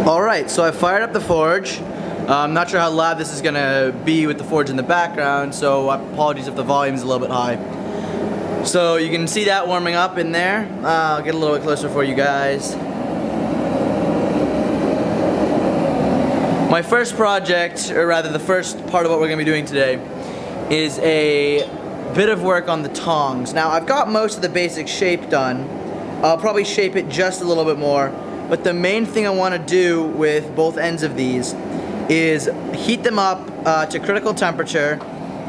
Alright, so I fired up the forge. I'm not sure how loud this is going to be with the forge in the background, so apologies if the volume is a little bit high. So you can see that warming up in there. I'll get a little bit closer for you guys. My first project, or rather the first part of what we're going to be doing today, is a bit of work on the tongs. Now I've got most of the basic shape done. I'll probably shape it just a little bit more, but the main thing I want to do with both ends of these is heat them up to critical temperature,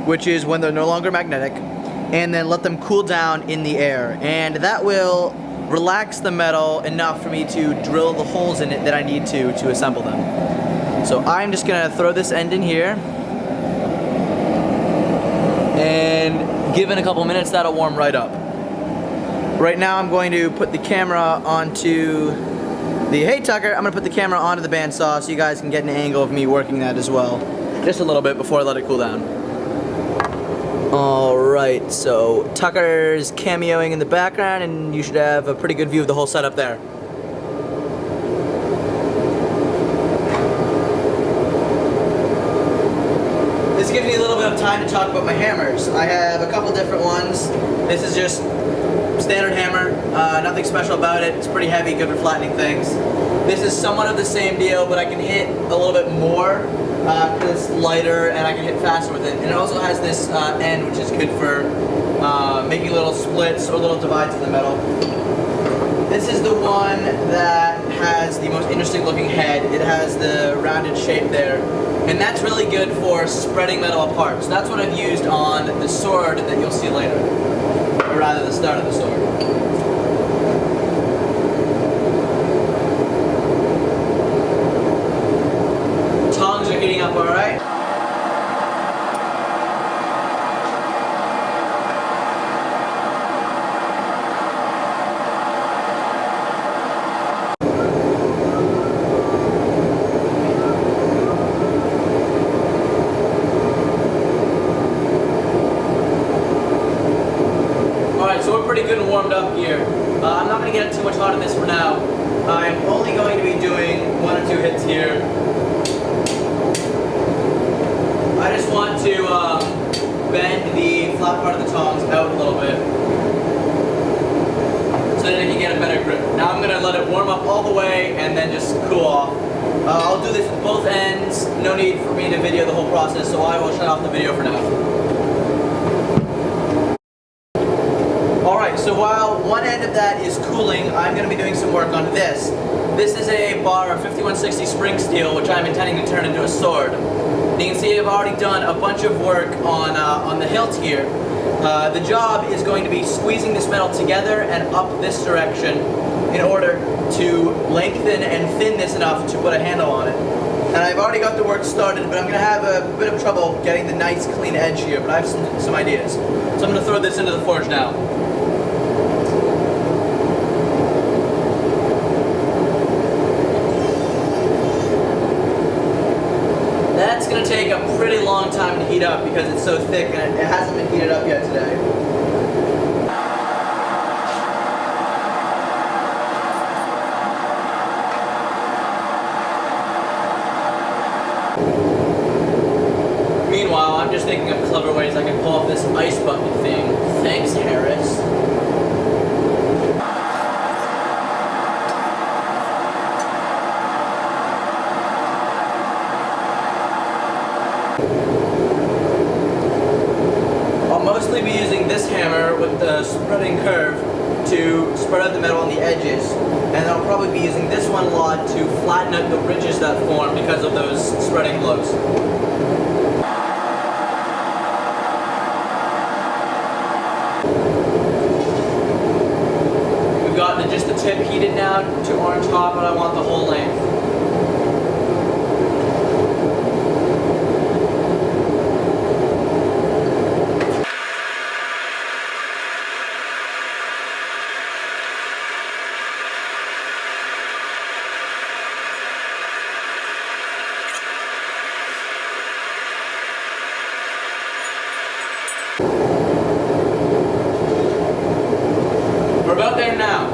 which is when they're no longer magnetic, and then let them cool down in the air. And that will relax the metal enough for me to drill the holes in it that I need to assemble them. So I'm just going to throw this end in here, and given a couple minutes that'll warm right up. Right now I'm going to put the camera onto the, hey Tucker, I'm going to put the camera onto the bandsaw so you guys can get an angle of me working that as well. Just a little bit before I let it cool down. Alright, so Tucker's cameoing in the background and you should have a pretty good view of the whole setup there. This gives me a little bit of time to talk about my hammers. I have a couple different ones. This is just standard hammer, nothing special about it. It's pretty heavy, good for flattening things. This is somewhat of the same deal, but I can hit a little bit more because it's lighter and I can hit faster with it. And it also has this end, which is good for making little splits or little divides in the metal. This is the one that has the most interesting looking head. It has the rounded shape there. And that's really good for spreading metal apart. So that's what I've used on the sword that you'll see later. Or rather, the start of the sword. Tongs are heating up alright. So we're pretty good and warmed up here. I'm not going to get too much hot in this for now. I'm only going to be doing 1 or 2 hits here. I just want to bend the flat part of the tongs out a little bit so that I can get a better grip. Now I'm going to let it warm up all the way and then just cool off. I'll do this with both ends. No need for me to video the whole process, so I will shut off the video for now. Alright, so while one end of that is cooling, I'm going to be doing some work on this. This is a bar of 5160 spring steel, which I'm intending to turn into a sword. And you can see I've already done a bunch of work on the hilt here. The job is going to be squeezing this metal together and up this direction in order to lengthen and thin this enough to put a handle on it. And I've already got the work started, but I'm going to have a bit of trouble getting the nice clean edge here, but I have some ideas. So I'm going to throw this into the forge now. That's going to take a pretty long time to heat up because it's so thick and it hasn't been heated up yet today. Meanwhile, I'm just thinking of clever ways I can pull off this ice bucket thing. Thanks, Harris. I'll mostly be using this hammer with the spreading curve to spread out the metal on the edges, and I'll probably be using this one a lot to flatten out the ridges that form because of those spreading blows. We've got just the tip heated now to orange hot, but I want the whole length. We're about there now.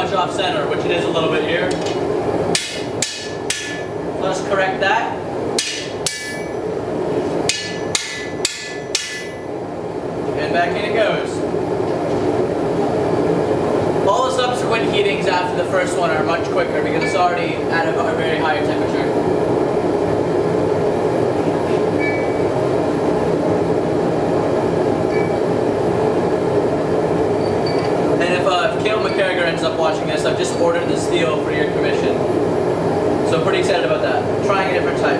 much off center, which it is a little bit here. Let's correct that. And back in it goes. All the subsequent heatings after the first one are much quicker because it's already at a very high temperature. Ends up watching this, I've just ordered the steel for your commission. So I'm pretty excited about that. Trying a different type.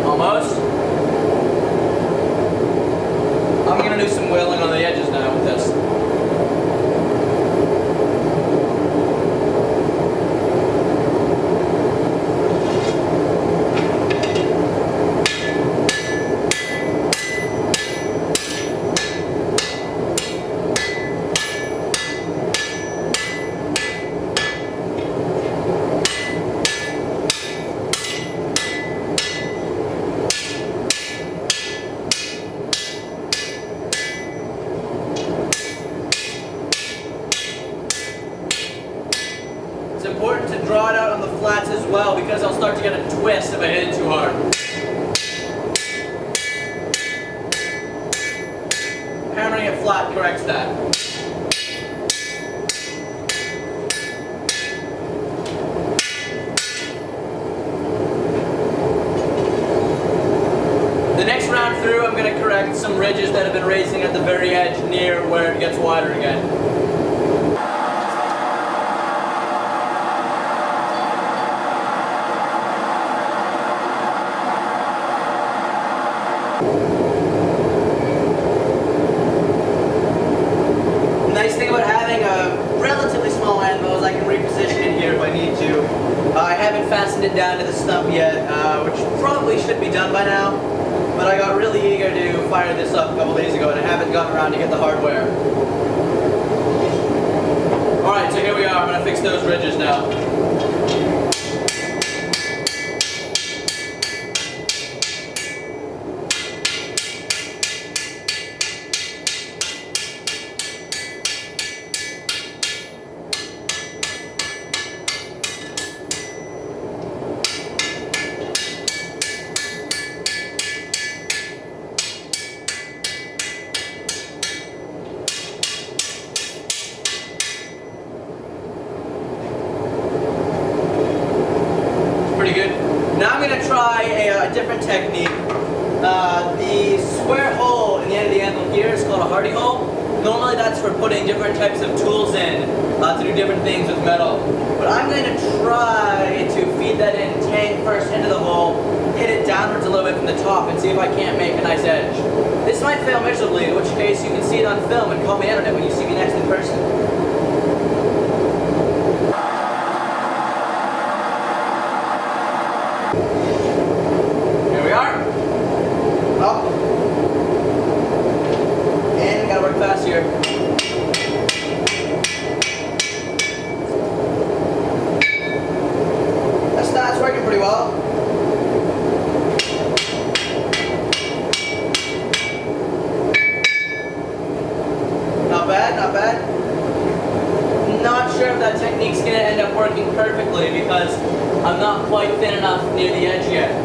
Almost. I'm going to do some wheeling on the edges now with this. It's important to draw it out on the flats as well because I'll start to get a twist if I hit it too hard. Hammering it flat corrects that. The next round through I'm going to correct some ridges that have been raising at the very edge near where it gets wider again. The nice thing about having a relatively small anvil is I can reposition it here if I need to. I haven't fastened it down to the stump yet, which probably should be done by now, but I got really eager to fire this up a couple days ago and I haven't gotten around to get the hardware. Alright, so here we are. I'm going to fix those ridges now. Pretty good. Now I'm going to try a different technique. The square hole in the end of the anvil here is called a hardy hole. Normally that's for putting different types of tools in to do different things with metal. But I'm going to try to feed that in tang first into the hole, hit it downwards a little bit from the top and see if I can't make a nice edge. This might fail miserably, in which case you can see it on film and call me out on it when you see me next in person. Here we are. Up. And gotta work fast here. That's working pretty well. Not bad, not bad. Not sure if that technique's gonna end up working perfectly because I'm not quite thin enough near the edge yet.